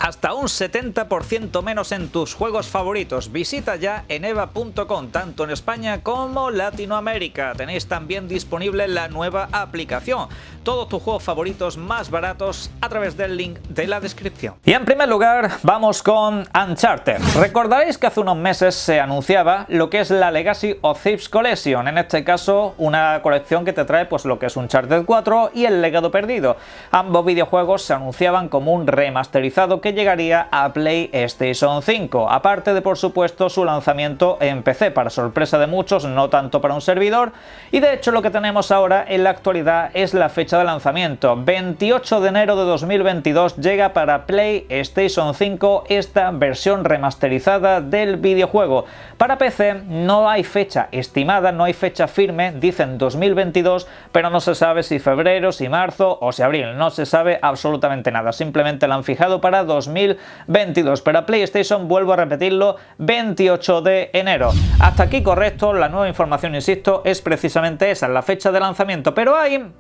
hasta un 70% menos en tus juegos favoritos. Visita ya eneba.com, tanto en España como Latinoamérica. Tenéis también disponible la nueva aplicación. Todos tus juegos favoritos más baratos a través del link de la descripción. Y en primer lugar, vamos con Uncharted. Recordaréis que hace unos meses se anunciaba lo que es la Legacy of Thieves Collection. En este caso, una colección que te trae pues lo que es Uncharted 4 y El Legado Perdido. Ambos videojuegos se anunciaban como un remasterizado que llegaría a PlayStation 5, aparte de por supuesto su lanzamiento en PC, para sorpresa de muchos, no tanto para un servidor, y de hecho lo que tenemos ahora en la actualidad es la fecha de lanzamiento. 28 de enero de 2022 llega para PlayStation 5 esta versión remasterizada del videojuego. Para PC no hay fecha estimada, no hay fecha firme, dicen 2022, pero no se sabe si febrero, si marzo o si abril, no se sabe absolutamente nada, simplemente la han fijado para 2022. Para PlayStation, vuelvo a repetirlo, 28 de enero. Hasta aquí correcto, la nueva información, insisto, es precisamente esa, la fecha de lanzamiento, pero hay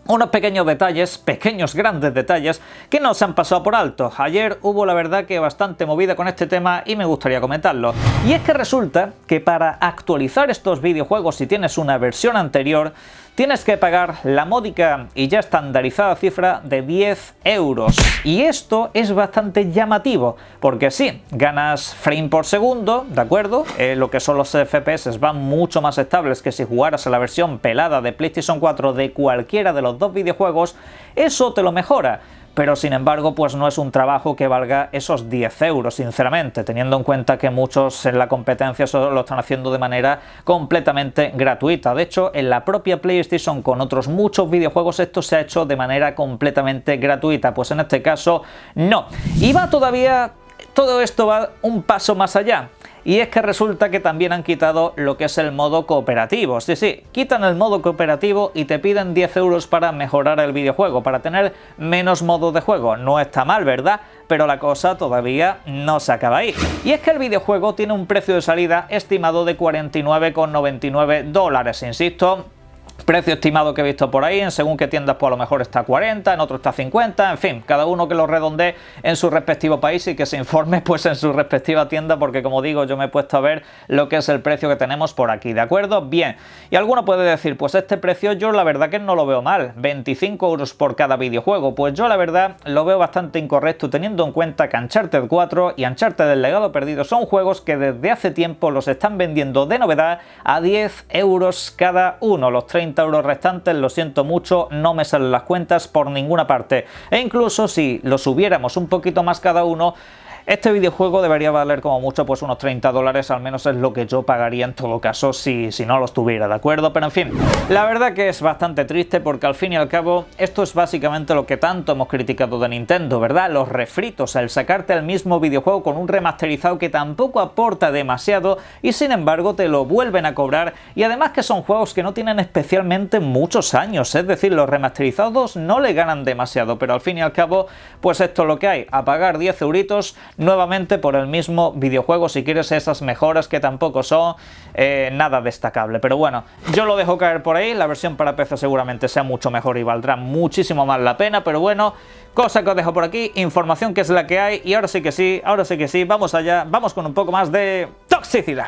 unos pequeños detalles, pequeños grandes detalles, que no se han pasado por alto. Ayer hubo la verdad que bastante movida con este tema y me gustaría comentarlo. Y es que resulta que para actualizar estos videojuegos, si tienes una versión anterior, tienes que pagar la módica y ya estandarizada cifra de 10 euros. Y esto es bastante llamativo, porque sí, ganas frame por segundo, ¿de acuerdo? Lo que son los FPS van mucho más estables que si jugaras a la versión pelada de PlayStation 4 de cualquiera de los dos videojuegos, eso te lo mejora. Pero sin embargo, pues no es un trabajo que valga esos 10 euros, sinceramente, teniendo en cuenta que muchos en la competencia lo están haciendo de manera completamente gratuita. De hecho, en la propia PlayStation, con otros muchos videojuegos, esto se ha hecho de manera completamente gratuita. Pues en este caso, no. Y va todavía, todo esto va un paso más allá. Y es que resulta que también han quitado lo que es el modo cooperativo. Sí, quitan el modo cooperativo y te piden 10 euros para mejorar el videojuego, para tener menos modos de juego. No está mal, ¿verdad? Pero la cosa todavía no se acaba ahí. Y es que el videojuego tiene un precio de salida estimado de 49,99 dólares. Insisto, precio estimado que he visto por ahí, en según qué tiendas pues a lo mejor está 40, en otro está 50, en fin, cada uno que lo redondee en su respectivo país y que se informe pues en su respectiva tienda, porque como digo, yo me he puesto a ver lo que es el precio que tenemos por aquí, ¿de acuerdo? Bien, y alguno puede decir, pues este precio yo la verdad que no lo veo mal, 25 euros por cada videojuego, pues yo la verdad lo veo bastante incorrecto, teniendo en cuenta que Uncharted 4 y Uncharted El Legado Perdido son juegos que desde hace tiempo los están vendiendo de novedad a 10 euros cada uno. Los 30 euros restantes, lo siento mucho, no me salen las cuentas por ninguna parte. E incluso si lo subiéramos un poquito más cada uno, este videojuego debería valer como mucho pues unos 30 dólares, al menos es lo que yo pagaría en todo caso si no los tuviera, ¿de acuerdo? Pero en fin, la verdad que es bastante triste, porque al fin y al cabo esto es básicamente lo que tanto hemos criticado de Nintendo, ¿verdad? Los refritos, el sacarte el mismo videojuego con un remasterizado que tampoco aporta demasiado y sin embargo te lo vuelven a cobrar, y además que son juegos que no tienen especialmente muchos años, es decir, los remasterizados no le ganan demasiado, pero al fin y al cabo pues esto es lo que hay, a pagar 10 euritos nuevamente por el mismo videojuego si quieres esas mejoras que tampoco son nada destacable. Pero bueno, yo lo dejo caer por ahí, la versión para PC seguramente sea mucho mejor y valdrá muchísimo más la pena, pero bueno, cosa que os dejo por aquí, información que es la que hay, y ahora sí que sí, vamos allá, vamos con un poco más de toxicidad.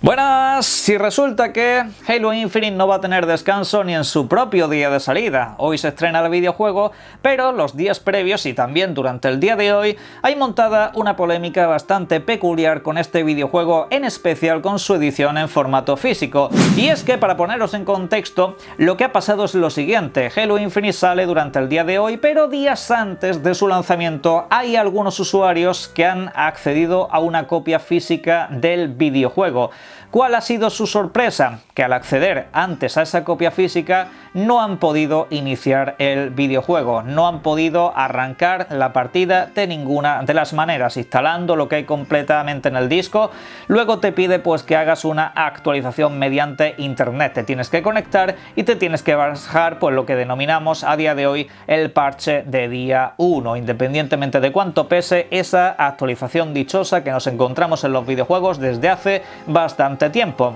Buenas, si resulta que Halo Infinite no va a tener descanso ni en su propio día de salida. Hoy se estrena el videojuego, pero los días previos y también durante el día de hoy hay montada una polémica bastante peculiar con este videojuego, en especial con su edición en formato físico. Y es que, para poneros en contexto, lo que ha pasado es lo siguiente: Halo Infinite sale durante el día de hoy, pero días antes de su lanzamiento hay algunos usuarios que han accedido a una copia física del videojuego. ¿Cuál ha sido su sorpresa? Que al acceder antes a esa copia física no han podido iniciar el videojuego, no han podido arrancar la partida de ninguna de las maneras, instalando lo que hay completamente en el disco. Luego te pide pues que hagas una actualización mediante internet, te tienes que conectar y te tienes que bajar pues lo que denominamos a día de hoy el parche de día 1, independientemente de cuánto pese esa actualización dichosa que nos encontramos en los videojuegos desde hace bastante tiempo.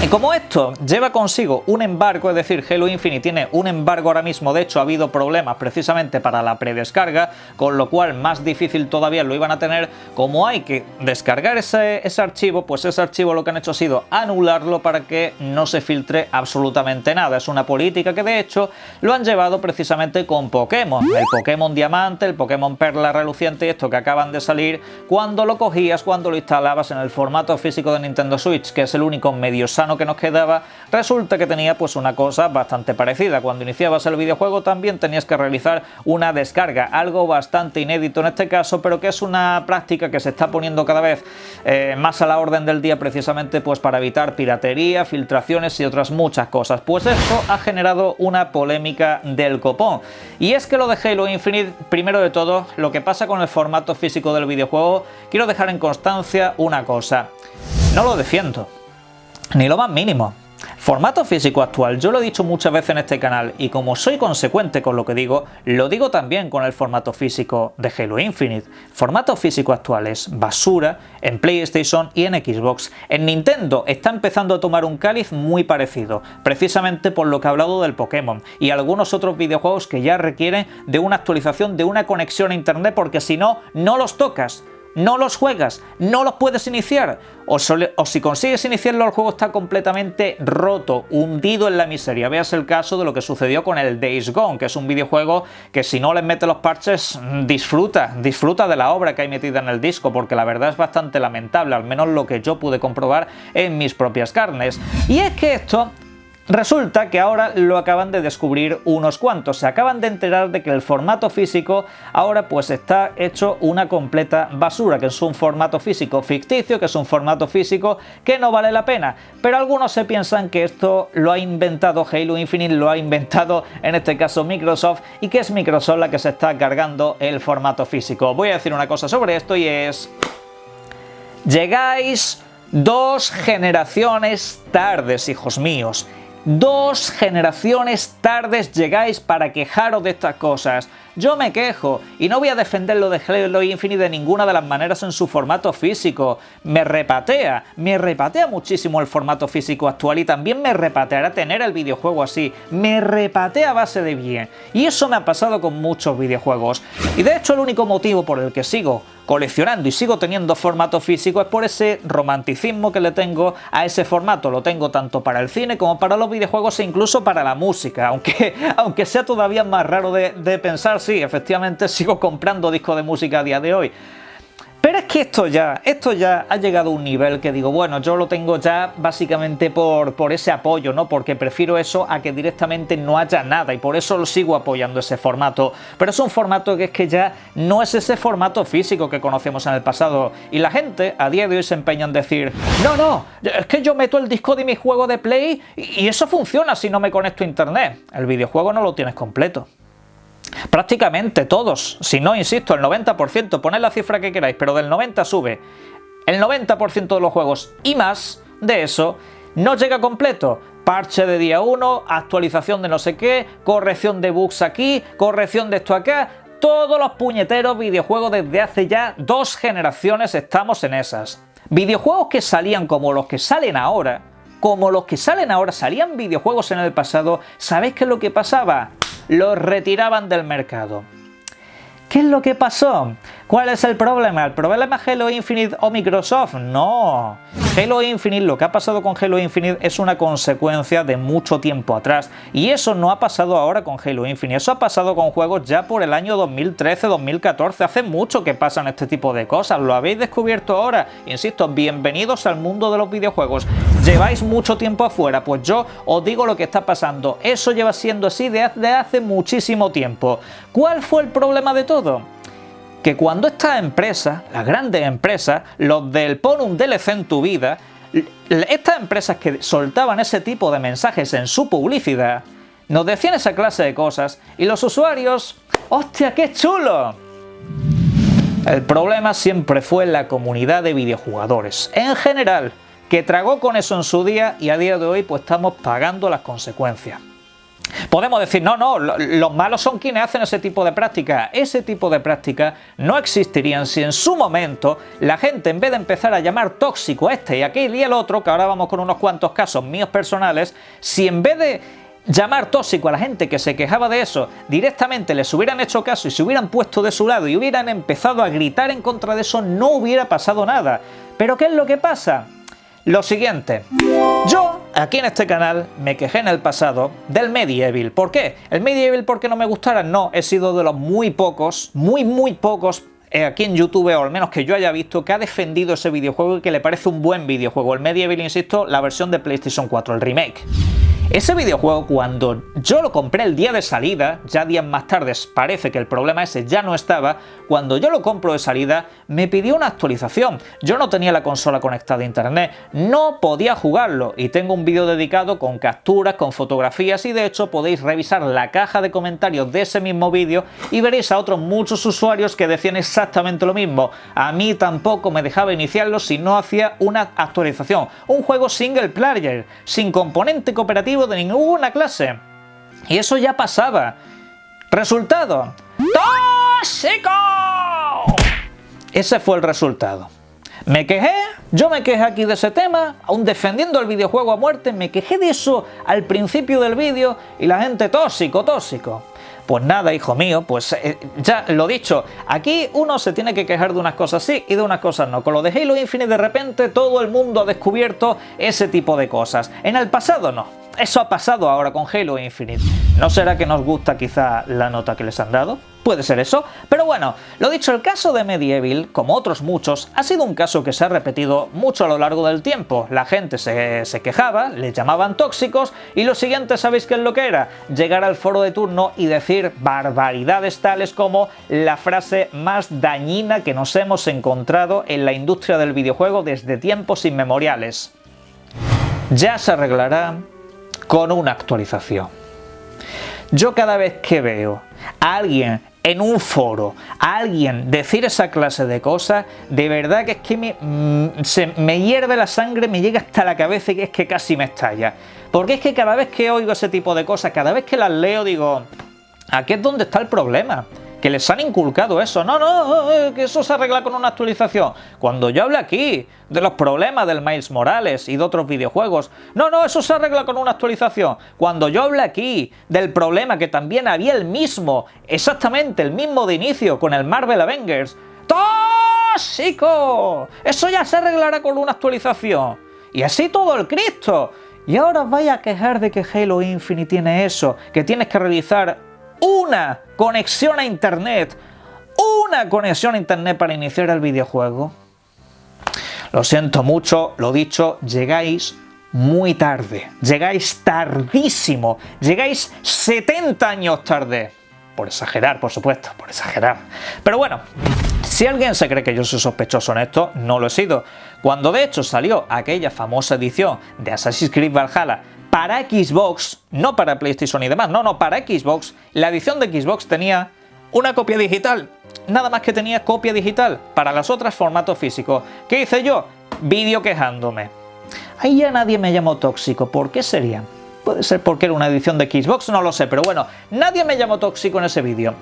Y como esto lleva consigo un embargo, es decir, Halo Infinite tiene un embargo ahora mismo, de hecho ha habido problemas precisamente para la predescarga, con lo cual más difícil todavía lo iban a tener. Como hay que descargar ese archivo, pues ese archivo lo que han hecho ha sido anularlo para que no se filtre absolutamente nada. Es una política que de hecho lo han llevado precisamente con Pokémon, el Pokémon Diamante, el Pokémon Perla Reluciente y esto que acaban de salir, cuando lo cogías, cuando lo instalabas en el formato físico de Nintendo Switch, que es el único medio sano que nos quedaba, resulta que tenía pues una cosa bastante parecida. Cuando iniciabas el videojuego también tenías que realizar una descarga, algo bastante inédito en este caso, pero que es una práctica que se está poniendo cada vez más a la orden del día, precisamente pues para evitar piratería, filtraciones y otras muchas cosas. Pues esto ha generado una polémica del copón, y es que lo de Halo Infinite, primero de todo, lo que pasa con el formato físico del videojuego, quiero dejar en constancia una cosa: no lo defiendo ni lo más mínimo. Formato físico actual, yo lo he dicho muchas veces en este canal, y como soy consecuente con lo que digo, lo digo también con el formato físico de Halo Infinite. Formato físico actual es basura en PlayStation y en Xbox. En Nintendo está empezando a tomar un cáliz muy parecido, precisamente por lo que he hablado del Pokémon y algunos otros videojuegos que ya requieren de una actualización, de una conexión a internet, porque si no, no los tocas, no los juegas, no los puedes iniciar, o si consigues iniciarlo, el juego está completamente roto, hundido en la miseria. Veas el caso de lo que sucedió con el Days Gone, que es un videojuego que si no les metes los parches, disfruta de la obra que hay metida en el disco, porque la verdad es bastante lamentable, al menos lo que yo pude comprobar en mis propias carnes. Y es que esto resulta que ahora lo acaban de descubrir unos cuantos, se acaban de enterar de que el formato físico ahora pues está hecho una completa basura, que es un formato físico ficticio, que es un formato físico que no vale la pena. Pero algunos se piensan que esto lo ha inventado Halo Infinite, lo ha inventado en este caso Microsoft, y que es Microsoft la que se está cargando el formato físico. Voy a decir una cosa sobre esto, y es: llegáis 2 generaciones tardes, hijos míos. 2 generaciones tardes llegáis para quejaros de estas cosas. Yo me quejo, y no voy a defender lo de Halo Infinite de ninguna de las maneras en su formato físico. Me repatea muchísimo el formato físico actual, y también me repateará tener el videojuego así. Me repatea a base de bien. Y eso me ha pasado con muchos videojuegos. Y de hecho el único motivo por el que sigo coleccionando y sigo teniendo formato físico es por ese romanticismo que le tengo a ese formato. Lo tengo tanto para el cine como para los videojuegos e incluso para la música, aunque sea todavía más raro de pensar. Sí, efectivamente sigo comprando discos de música a día de hoy. Pero es que esto ya ha llegado a un nivel que digo, bueno, yo lo tengo ya básicamente por ese apoyo, ¿no? Porque prefiero eso a que directamente no haya nada, y por eso lo sigo apoyando ese formato. Pero es un formato que es que ya no es ese formato físico que conocemos en el pasado. Y la gente a día de hoy se empeña en decir, no, es que yo meto el disco de mi juego de Play y eso funciona si no me conecto a internet. El videojuego no lo tienes completo. Prácticamente todos, si no, insisto, el 90%, poned la cifra que queráis, pero del 90 sube. El 90% de los juegos y más de eso no llega completo. Parche de día 1, actualización de no sé qué, corrección de bugs aquí, corrección de esto acá. Todos los puñeteros videojuegos desde hace ya 2 generaciones estamos en esas. Videojuegos que salían como los que salen ahora, salían videojuegos en el pasado, ¿sabéis qué es lo que pasaba? Los retiraban del mercado. ¿Qué es lo que pasó? ¿Cuál es el problema? ¿El problema es Halo Infinite o Microsoft? No. Halo Infinite, lo que ha pasado con Halo Infinite es una consecuencia de mucho tiempo atrás. Y eso no ha pasado ahora con Halo Infinite. Eso ha pasado con juegos ya por el año 2013-2014. Hace mucho que pasan este tipo de cosas. Lo habéis descubierto ahora. Insisto, bienvenidos al mundo de los videojuegos. ¿Lleváis mucho tiempo afuera? Pues yo os digo lo que está pasando. Eso lleva siendo así desde hace muchísimo tiempo. ¿Cuál fue el problema de todo? Que cuando estas empresas, las grandes empresas, los del pon un DLC en tu vida, Estas empresas que soltaban ese tipo de mensajes en su publicidad nos decían esa clase de cosas y los usuarios, ¡hostia, qué chulo! El problema siempre fue la comunidad de videojugadores en general, que tragó con eso en su día y a día de hoy pues estamos pagando las consecuencias. Podemos decir, no, los malos son quienes hacen ese tipo de prácticas. Ese tipo de prácticas no existirían si en su momento la gente, en vez de empezar a llamar tóxico a este y aquel y el otro, que ahora vamos con unos cuantos casos míos personales, si en vez de llamar tóxico a la gente que se quejaba de eso, directamente les hubieran hecho caso y se hubieran puesto de su lado y hubieran empezado a gritar en contra de eso, no hubiera pasado nada. ¿Pero qué es lo que pasa? Lo siguiente, yo aquí en este canal me quejé en el pasado del Medieval. ¿Por qué? ¿El Medieval porque no me gustara? No, he sido de los muy pocos, muy pocos aquí en YouTube, o al menos que yo haya visto, que ha defendido ese videojuego y que le parece un buen videojuego. El Medieval, insisto, la versión de PlayStation 4, el remake. Ese videojuego, cuando yo lo compré el día de salida, ya días más tarde parece que el problema ese ya no estaba, cuando yo lo compro de salida me pidió una actualización. Yo no tenía la consola conectada a internet, no podía jugarlo y tengo un vídeo dedicado con capturas, con fotografías y de hecho podéis revisar la caja de comentarios de ese mismo vídeo y veréis a otros muchos usuarios que decían exactamente lo mismo. A mí tampoco me dejaba iniciarlo si no hacía una actualización. Un juego single player, sin componente cooperativo de ninguna clase. Y eso ya pasaba. Resultado: ¡tóxico! Ese fue el resultado. Me quejé, yo me quejé aquí de ese tema, aún defendiendo el videojuego a muerte, me quejé de eso al principio del vídeo y la gente tóxico. Pues nada, hijo mío, pues ya lo dicho, aquí uno se tiene que quejar de unas cosas sí y de unas cosas no. Con lo de Halo Infinite de repente todo el mundo ha descubierto ese tipo de cosas. En el pasado no. Eso ha pasado ahora con Halo Infinite. ¿No será que nos gusta quizá la nota que les han dado? Puede ser eso. Pero bueno, lo dicho, el caso de Medieval, como otros muchos, ha sido un caso que se ha repetido mucho a lo largo del tiempo. La gente se quejaba, les llamaban tóxicos y lo siguiente, ¿sabéis qué es lo que era? Llegar al foro de turno y decir barbaridades tales como la frase más dañina que nos hemos encontrado en la industria del videojuego desde tiempos inmemoriales. Ya se arreglará con una actualización. Yo cada vez que veo a alguien en un foro, a alguien decir esa clase de cosas, de verdad que es que me hierve la sangre, me llega hasta la cabeza y es que casi me estalla. Porque es que cada vez que oigo ese tipo de cosas, cada vez que las leo digo, aquí es donde está el problema. Que les han inculcado eso. No, que eso se arregla con una actualización. Cuando yo hablo aquí de los problemas del Miles Morales y de otros videojuegos, no, eso se arregla con una actualización. Cuando yo hablo aquí del problema que también había exactamente el mismo de inicio con el Marvel Avengers, ¡tóxico! Eso ya se arreglará con una actualización. Y así todo el Cristo. Y ahora os vais a quejar de que Halo Infinite tiene eso, que tienes que realizar una conexión a internet para iniciar el videojuego. Lo siento mucho, lo dicho, llegáis muy tarde, llegáis tardísimo, llegáis 70 años tarde. Por exagerar, por supuesto, por exagerar. Pero bueno, si alguien se cree que yo soy sospechoso en esto, no lo he sido. Cuando de hecho salió aquella famosa edición de Assassin's Creed Valhalla para Xbox, no para PlayStation y demás, no, para Xbox, la edición de Xbox tenía una copia digital, nada más que tenía copia digital, para las otras formatos físicos. ¿Qué hice yo? Vídeo quejándome. Ahí ya nadie me llamó tóxico, ¿por qué sería? Puede ser porque era una edición de Xbox, no lo sé, pero bueno, nadie me llamó tóxico en ese vídeo.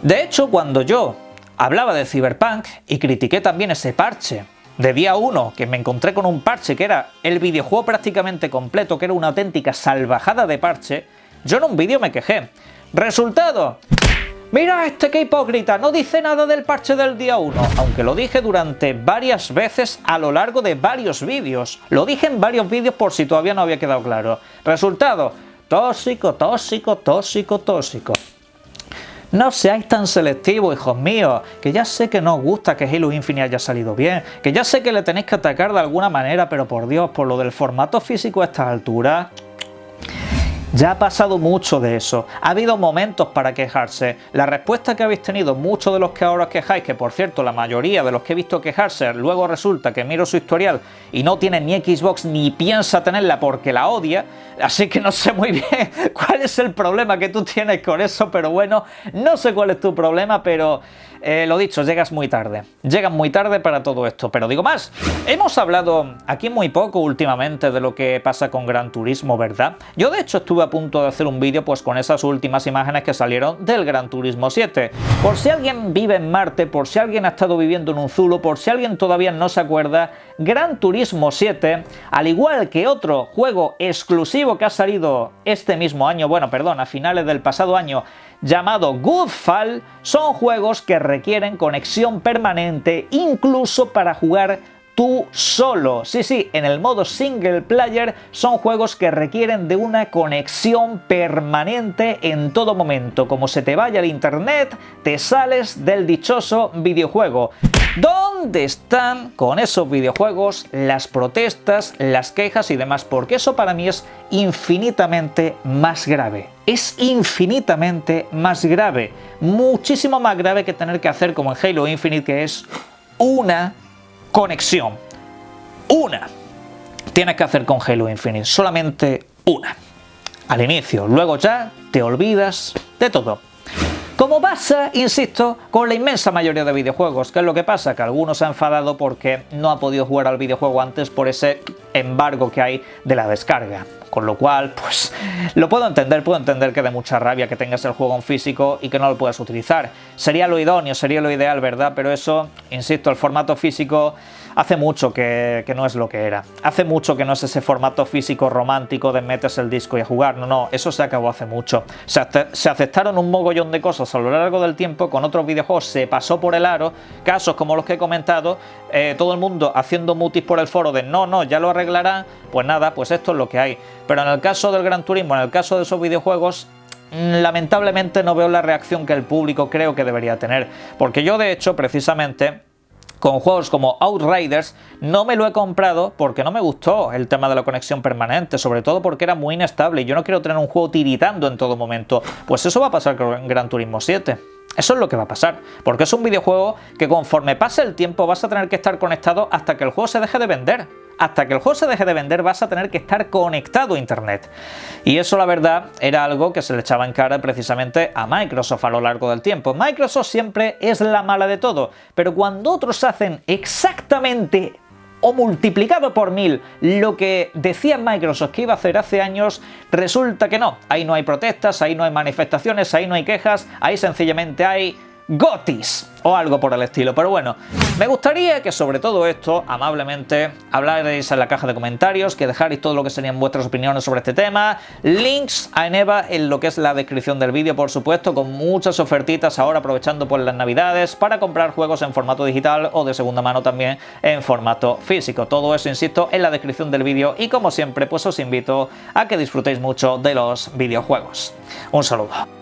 De hecho, cuando yo hablaba de Cyberpunk y critiqué también ese parche de día 1, que me encontré con un parche que era el videojuego prácticamente completo, que era una auténtica salvajada de parche, yo en un vídeo me quejé. Resultado: mira este que hipócrita, no dice nada del parche del día 1, aunque lo dije durante varias veces a lo largo de varios vídeos. Lo dije en varios vídeos por si todavía no había quedado claro. Resultado: tóxico. No seáis tan selectivos, hijos míos, que ya sé que no os gusta que Halo Infinite haya salido bien, que ya sé que le tenéis que atacar de alguna manera, pero por Dios, por lo del formato físico a estas alturas, Ya ha pasado mucho de eso, ha habido momentos para quejarse. La respuesta que habéis tenido muchos de los que ahora os quejáis, que por cierto la mayoría de los que he visto quejarse, luego resulta que miro su historial y no tiene ni Xbox ni piensa tenerla porque la odia, así que no sé muy bien cuál es el problema que tú tienes con eso, pero bueno, no sé cuál es tu problema, pero lo dicho, llegas muy tarde para todo esto. Pero digo más, hemos hablado aquí muy poco últimamente de lo que pasa con Gran Turismo, ¿verdad? Yo de hecho estuve a punto de hacer un vídeo pues con esas últimas imágenes que salieron del Gran Turismo 7. Por si alguien vive en Marte, por si alguien ha estado viviendo en un zulo, por si alguien todavía no se acuerda, Gran Turismo 7, al igual que otro juego exclusivo que ha salido este mismo año, bueno, perdón, a finales del pasado año, llamado Goodfall, son juegos que requieren conexión permanente incluso para jugar tú solo. Sí, en el modo single player son juegos que requieren de una conexión permanente en todo momento. Como se te vaya el internet, te sales del dichoso videojuego. ¿Dónde están con esos videojuegos las protestas, las quejas y demás? Porque eso para mí es infinitamente más grave. Es infinitamente más grave. Muchísimo más grave que tener que hacer como en Halo Infinite, que es una conexión. Una. Tienes que hacer con Halo Infinite. Solamente una. Al inicio. Luego ya te olvidas de todo. Como pasa, insisto, con la inmensa mayoría de videojuegos. ¿Qué es lo que pasa? Que algunos se han enfadado porque no ha podido jugar al videojuego antes por ese embargo que hay de la descarga. Con lo cual, pues, lo puedo entender que dé mucha rabia que tengas el juego en físico y que no lo puedas utilizar. Sería lo idóneo, sería lo ideal, ¿verdad? Pero eso, insisto, el formato físico hace mucho que no es lo que era. Hace mucho que no es ese formato físico romántico de metes el disco y a jugar. No, eso se acabó hace mucho. Se aceptaron un mogollón de cosas a lo largo del tiempo, con otros videojuegos se pasó por el aro, casos como los que he comentado, todo el mundo haciendo mutis por el foro de no, ya lo arreglarán, pues nada, pues esto es lo que hay. Pero en el caso del Gran Turismo, en el caso de esos videojuegos, lamentablemente no veo la reacción que el público creo que debería tener. Porque yo, de hecho, precisamente, con juegos como Outriders, no me lo he comprado porque no me gustó el tema de la conexión permanente, sobre todo porque era muy inestable y yo no quiero tener un juego tiritando en todo momento. Pues eso va a pasar con Gran Turismo 7. Eso es lo que va a pasar, porque es un videojuego que conforme pase el tiempo vas a tener que estar conectado hasta que el juego se deje de vender. Hasta que el juego se deje de vender vas a tener que estar conectado a internet. Y eso, la verdad, era algo que se le echaba en cara precisamente a Microsoft a lo largo del tiempo. Microsoft siempre es la mala de todo, pero cuando otros hacen exactamente o multiplicado por 1000 lo que decía Microsoft que iba a hacer hace años, resulta que no. Ahí no hay protestas, ahí no hay manifestaciones, ahí no hay quejas, ahí sencillamente hay GOTYs o algo por el estilo. Pero bueno, me gustaría que sobre todo esto, amablemente, hablarais en la caja de comentarios, que dejarais todo lo que serían vuestras opiniones sobre este tema, links a Eneba en lo que es la descripción del vídeo, por supuesto, con muchas ofertitas ahora aprovechando por las navidades para comprar juegos en formato digital o de segunda mano también en formato físico. Todo eso, insisto, en la descripción del vídeo y como siempre, pues os invito a que disfrutéis mucho de los videojuegos. Un saludo.